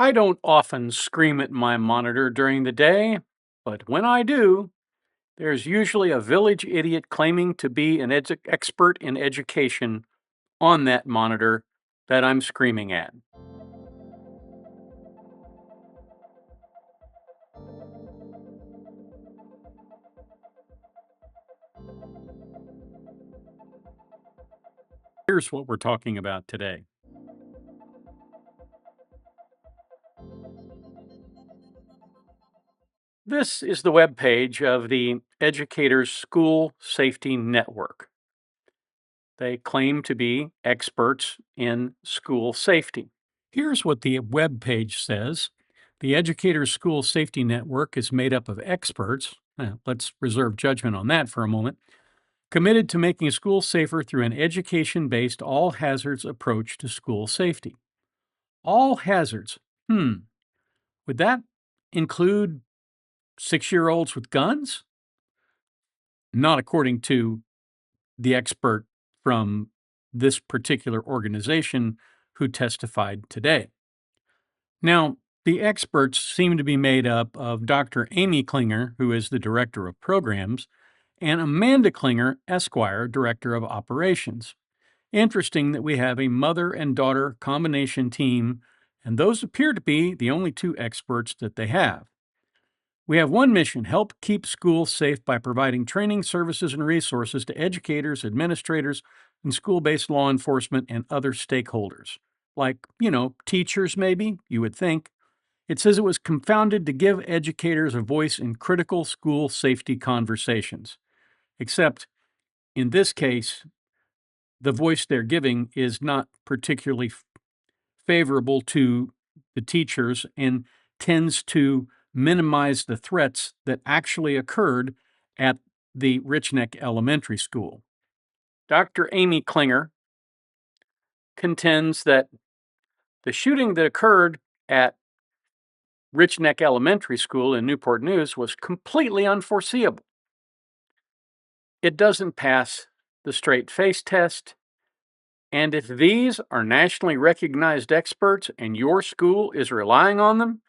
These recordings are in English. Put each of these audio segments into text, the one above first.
I don't often scream at my monitor during the day, but when I do, there's usually a village idiot claiming to be an expert in education on that monitor that I'm screaming at. Here's what we're talking about today. This is the web page of the Educators School Safety Network. They claim to be experts in school safety. Here's what the web page says. The Educators School Safety Network is made up of experts. Let's reserve judgment on that for a moment. Committed to making schools safer through an education based all hazards approach to school safety. All hazards. Would that include 6-year-olds with guns? Not according to the expert from this particular organization who testified today. Now, the experts seem to be made up of Dr. Amy Klinger, who is the director of programs, and Amanda Klinger, Esquire, director of operations. Interesting that we have a mother and daughter combination team, and those appear to be the only two experts that they have. We have one mission: help keep schools safe by providing training, services, and resources to educators, administrators, and school based law enforcement and other stakeholders. Like, teachers, maybe, you would think. It says it was confounded to give educators a voice in critical school safety conversations. Except, in this case, the voice they're giving is not particularly favorable to the teachers and tends to minimize the threats that actually occurred at the Rich Neck Elementary School. Dr. Amy Klinger contends that the shooting that occurred at Rich Neck Elementary School in Newport News was completely unforeseeable. It doesn't pass the straight face test. And if these are nationally recognized experts and your school is relying on them,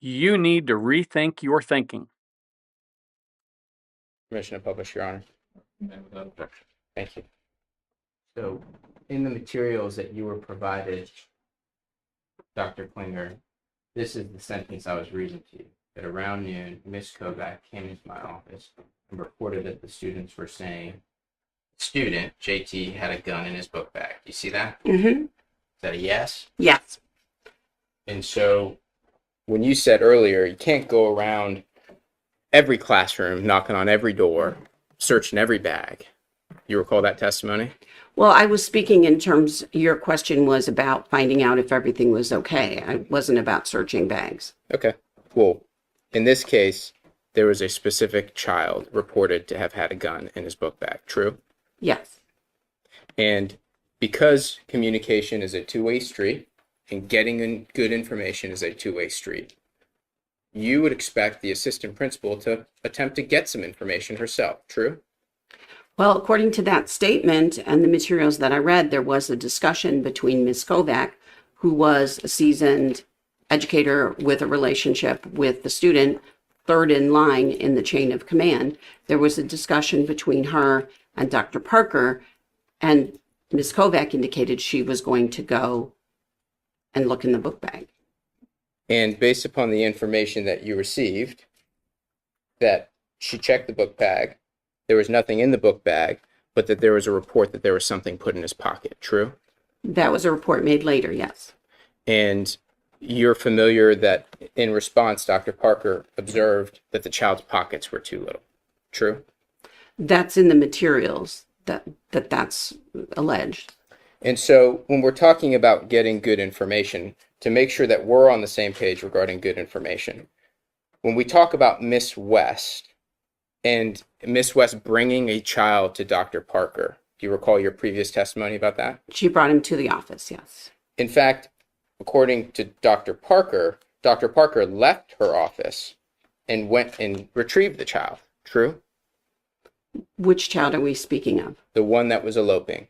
you need to rethink your thinking. Permission to publish, Your Honor. Thank you. So, in the materials that you were provided, Dr. Klinger, this is the sentence I was reading to you. That around noon, Ms. Kovac came into my office and reported that the students were saying, student, JT, had a gun in his book bag. You see that? Mm-hmm. Is that a yes? Yes. And so, when you said earlier, you can't go around every classroom, knocking on every door, searching every bag. You recall that testimony? Well, I was speaking in terms, your question was about finding out if everything was okay. It wasn't about searching bags. Okay. Well, in this case, there was a specific child reported to have had a gun in his book bag. True? Yes. And because communication is a two-way street and getting in good information is a two-way street, you would expect the assistant principal to attempt to get some information herself. True? Well, according to that statement and the materials that I read, there was a discussion between Ms. Kovac, who was a seasoned educator with a relationship with the student, third in line in the chain of command. There was a discussion between her and Dr. Parker, and Ms. Kovac indicated she was going to go and look in the book bag. And based upon the information that you received, that she checked the book bag, there was nothing in the book bag, but that there was a report that there was something put in his pocket. True? That was a report made later, yes. And you're familiar that in response, Dr. Parker observed that the child's pockets were too little. True? That's in the materials that's alleged. And so when we're talking about getting good information, to make sure that we're on the same page regarding good information, when we talk about Miss West and Miss West bringing a child to Dr. Parker, do you recall your previous testimony about that? She brought him to the office, yes. In fact, according to Dr. Parker left her office and went and retrieved the child. True? Which child are we speaking of? The one that was eloping.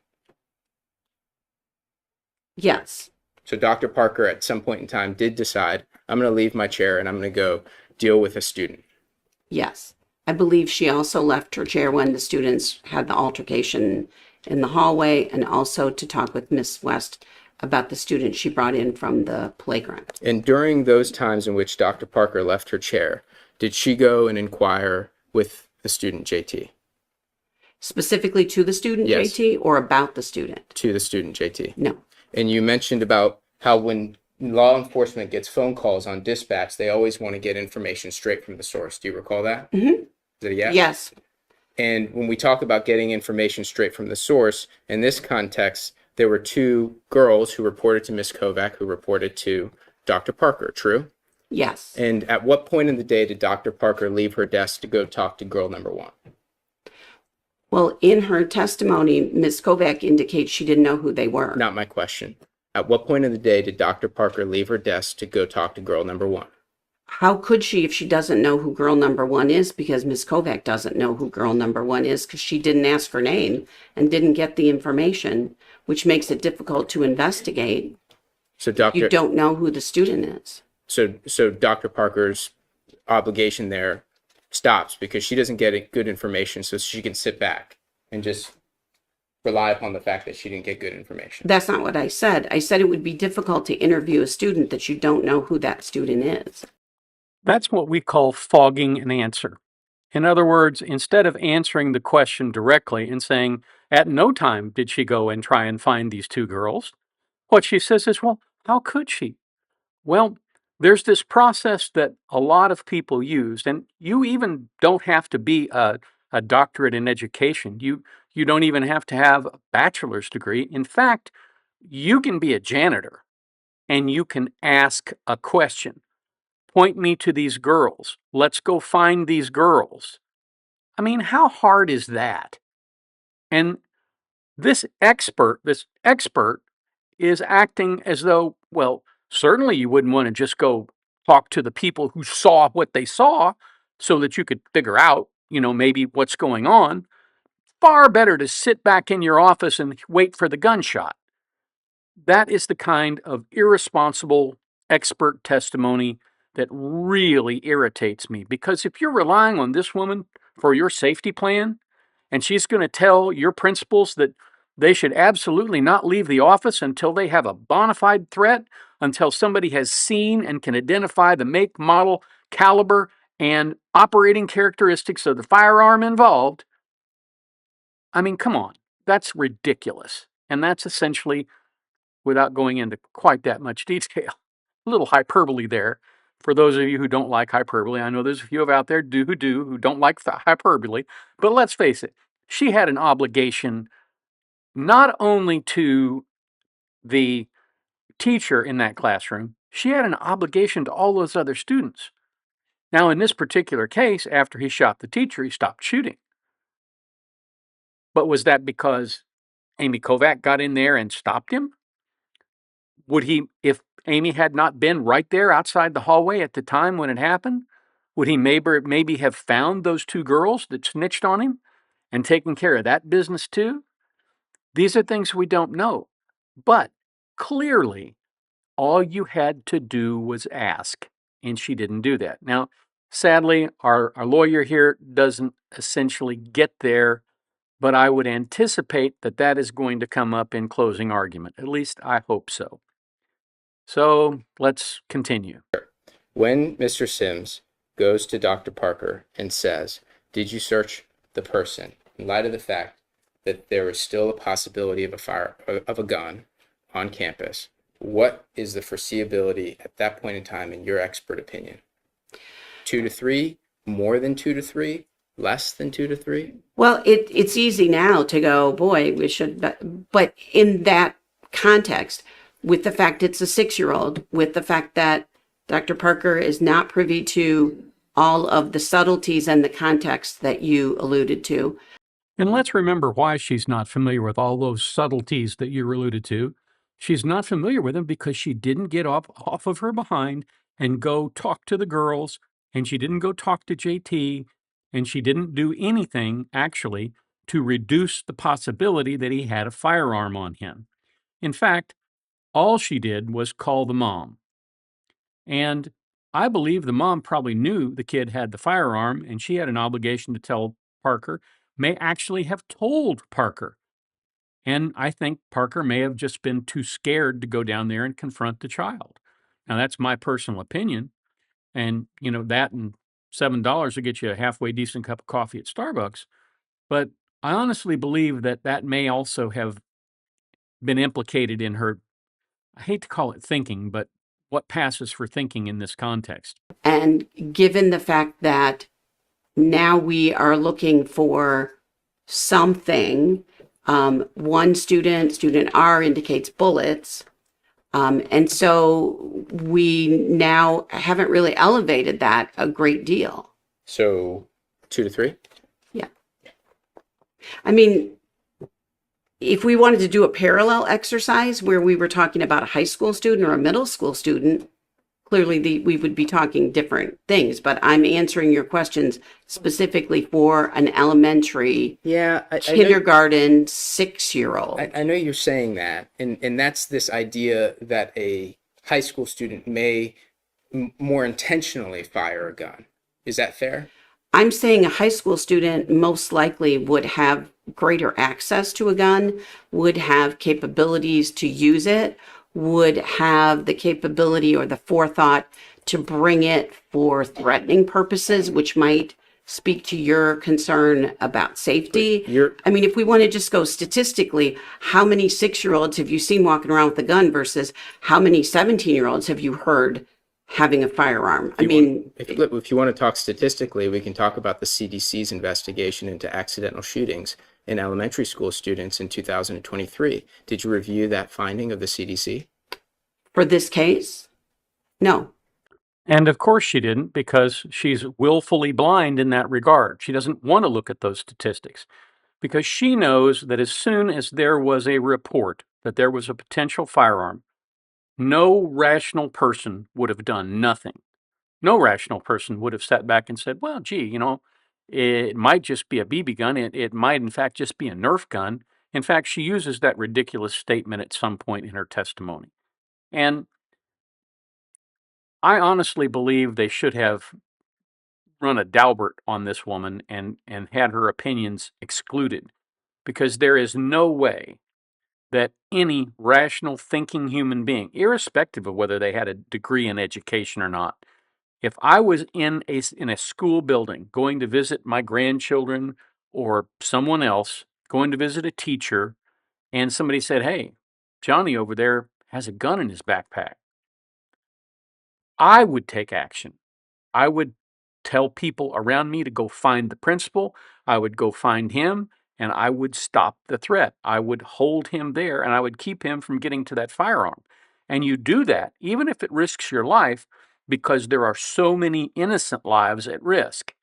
Yes. So Dr. Parker at some point in time did decide, I'm going to leave my chair and I'm going to go deal with a student. Yes. I believe she also left her chair when the students had the altercation in the hallway, and also to talk with Miss West about the student she brought in from the playground. And during those times in which Dr. Parker left her chair, did she go and inquire with the student JT? Specifically to the student, Yes. JT, or about the student? To the student JT. No. And you mentioned about how when law enforcement gets phone calls on dispatch, they always want to get information straight from the source. Do you recall that? Mm-hmm. Is it a yes? Yes. And when we talk about getting information straight from the source, in this context, there were two girls who reported to Ms. Kovac who reported to Dr. Parker, true? Yes. And at what point in the day did Dr. Parker leave her desk to go talk to girl number one? Well, in her testimony, Ms. Kovac indicates she didn't know who they were. Not my question. At what point in the day did Dr. Parker leave her desk to go talk to girl number one? How could she if she doesn't know who girl number one is? Because Ms. Kovac doesn't know who girl number one is because she didn't ask her name and didn't get the information, which makes it difficult to investigate. So You don't know who the student is. So Dr. Parker's obligation there stops because she doesn't get good information, so she can sit back and just rely upon the fact that she didn't get good information. That's not what I said. I said it would be difficult to interview a student that you don't know who that student is. That's what we call fogging an answer. In other words, instead of answering the question directly and saying, at no time did she go and try and find these two girls, what she says is, well, how could she? Well, there's this process that a lot of people use, and you even don't have to be a doctorate in education. You don't even have to have a bachelor's degree. In fact, you can be a janitor and you can ask a question. Point me to these girls. Let's go find these girls. I mean, how hard is that? And this expert is acting as though, well, certainly you wouldn't want to just go talk to the people who saw what they saw so that you could figure out, maybe what's going on. Far better to sit back in your office and wait for the gunshot. That is the kind of irresponsible expert testimony that really irritates me, because if you're relying on this woman for your safety plan and she's going to tell your principals that they should absolutely not leave the office until they have a bona fide threat, until somebody has seen and can identify the make, model, caliber, and operating characteristics of the firearm involved, I mean, come on, that's ridiculous. And that's essentially, without going into quite that much detail, a little hyperbole there. For those of you who don't like hyperbole, I know there's a few out there who don't like hyperbole, but let's face it, she had an obligation not only to the teacher in that classroom, she had an obligation to all those other students. Now, in this particular case, after he shot the teacher, he stopped shooting. But was that because Amy Kovac got in there and stopped him? Would he, if Amy had not been right there outside the hallway at the time when it happened, would he maybe have found those two girls that snitched on him and taken care of that business too? These are things we don't know. But clearly, all you had to do was ask, and she didn't do that. Now, sadly, our lawyer here doesn't essentially get there, but I would anticipate that that is going to come up in closing argument. At least I hope so. So let's continue. When Mr. Sims goes to Dr. Parker and says, did you search the person, in light of the fact that there is still a possibility of a gun on campus, what is the foreseeability at that point in time in your expert opinion? 2 to 3, more than 2 to 3, less than 2 to 3? Well, it's easy now to go, boy, we should, but in that context, with the fact it's a 6-year-old, with the fact that Dr. Parker is not privy to all of the subtleties and the context that you alluded to. And let's remember why she's not familiar with all those subtleties that you alluded to. She's not familiar with them because she didn't get off of her behind and go talk to the girls, and she didn't go talk to JT, and she didn't do anything, actually, to reduce the possibility that he had a firearm on him. In fact, All she did was call the mom. And I believe the mom probably knew the kid had the firearm and she had an obligation to tell Parker, may actually have told Parker. And I think Parker may have just been too scared to go down there and confront the child. Now, that's my personal opinion. And, that and $7 will get you a halfway decent cup of coffee at Starbucks. But I honestly believe that that may also have been implicated in her, I hate to call it thinking, but what passes for thinking in this context. And given the fact that now we are looking for something, one student R indicates bullets. And so we now haven't really elevated that a great deal. So 2 to 3? Yeah. I mean, if we wanted to do a parallel exercise where we were talking about a high school student or a middle school student, clearly we would be talking different things, but I'm answering your questions specifically for an elementary, kindergarten, 6-year-old. I know you're saying that, and that's this idea that a high school student may more intentionally fire a gun. Is that fair? I'm saying a high school student most likely would have greater access to a gun, would have capabilities to use it, would have the capability or the forethought to bring it for threatening purposes, which might speak to your concern about safety. I mean, if we want to just go statistically, how many 6-year-olds have you seen walking around with a gun versus how many 17-year-olds have you heard having a firearm? If you want to talk statistically, we can talk about the CDC's investigation into accidental shootings in elementary school students in 2023. Did you review that finding of the CDC? For this case? No. And of course she didn't, because she's willfully blind in that regard. She doesn't want to look at those statistics because she knows that as soon as there was a report that there was a potential firearm, no rational person would have done nothing. No rational person would have sat back and said, well, gee, it might just be a BB gun. It might, in fact, just be a Nerf gun. In fact, she uses that ridiculous statement at some point in her testimony. And I honestly believe they should have run a Daubert on this woman and had her opinions excluded, because there is no way that any rational thinking human being, irrespective of whether they had a degree in education or not, if I was in a school building going to visit my grandchildren or someone else, going to visit a teacher, and somebody said, hey, Johnny over there has a gun in his backpack, I would take action. I would tell people around me to go find the principal. I would go find him and I would stop the threat. I would hold him there and I would keep him from getting to that firearm. And you do that, even if it risks your life, because there are so many innocent lives at risk.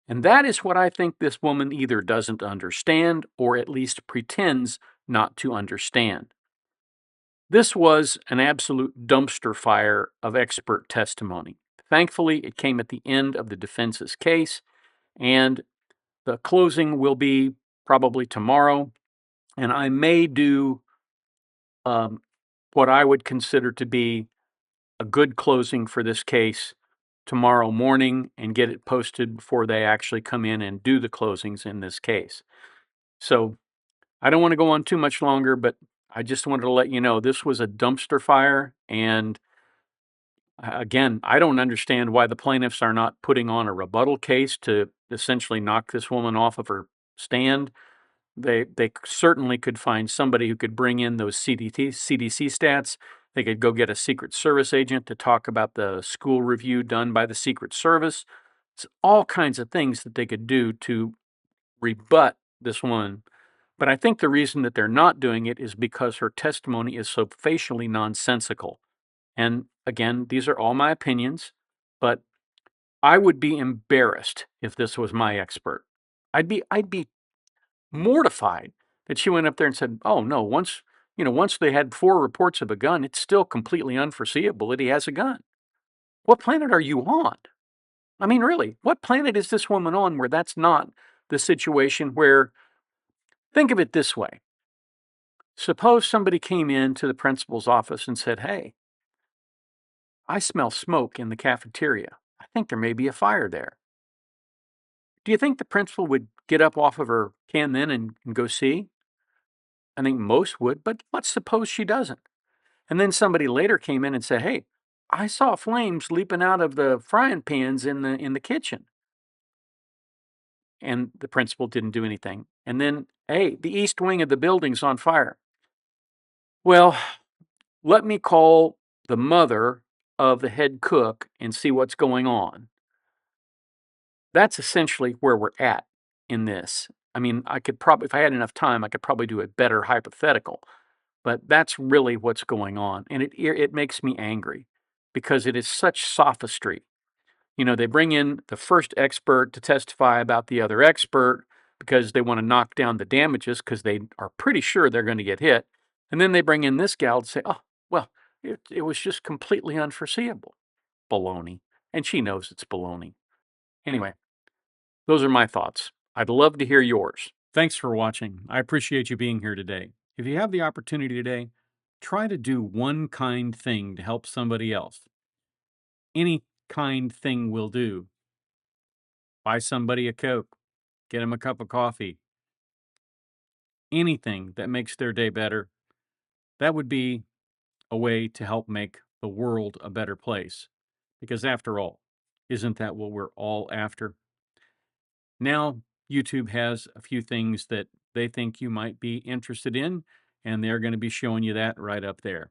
And that is what I think this woman either doesn't understand or at least pretends not to understand. This was an absolute dumpster fire of expert testimony. Thankfully, it came at the end of the defense's case, and the closing will be probably tomorrow. And I may do what I would consider to be a good closing for this case tomorrow morning and get it posted before they actually come in and do the closings in this case. So I don't want to go on too much longer, but I just wanted to let you know this was a dumpster fire. And again, I don't understand why the plaintiffs are not putting on a rebuttal case to essentially knock this woman off of her stand. They certainly could find somebody who could bring in those CDC stats. They could go get a Secret Service agent to talk about the school review done by the Secret Service. It's all kinds of things that they could do to rebut this woman. But I think the reason that they're not doing it is because her testimony is so facially nonsensical. And again, these are all my opinions, but I would be embarrassed if this was my expert. I'd be mortified that she went up there and said, "Oh no, once they had 4 reports of a gun, it's still completely unforeseeable that he has a gun." What planet are you on? I mean, really, what planet is this woman on where that's not the situation? Where, think of it this way. Suppose somebody came into the principal's office and said, "Hey, I smell smoke in the cafeteria. I think there may be a fire there." Do you think the principal would get up off of her can then and go see? I think most would, but let's suppose she doesn't. And then somebody later came in and said, "Hey, I saw flames leaping out of the frying pans in the kitchen." And the principal didn't do anything. And then, "Hey, the east wing of the building's on fire." Well, let me call the mother of the head cook and see what's going on. That's essentially where we're at in this. I mean, I could probably, if I had enough time, I could probably do a better hypothetical, but that's really what's going on. And it makes me angry because it is such sophistry. You know, they bring in the first expert to testify about the other expert because they want to knock down the damages because they are pretty sure they're going to get hit. And then they bring in this gal to say, "Oh, well, it was just completely unforeseeable." Baloney. And she knows it's baloney. Anyway, those are my thoughts. I'd love to hear yours. Thanks for watching. I appreciate you being here today. If you have the opportunity today, try to do one kind thing to help somebody else. Any kind thing will do. Buy somebody a Coke, get them a cup of coffee, anything that makes their day better. That would be a way to help make the world a better place. Because after all, isn't that what we're all after? Now, YouTube has a few things that they think you might be interested in, and they're going to be showing you that right up there.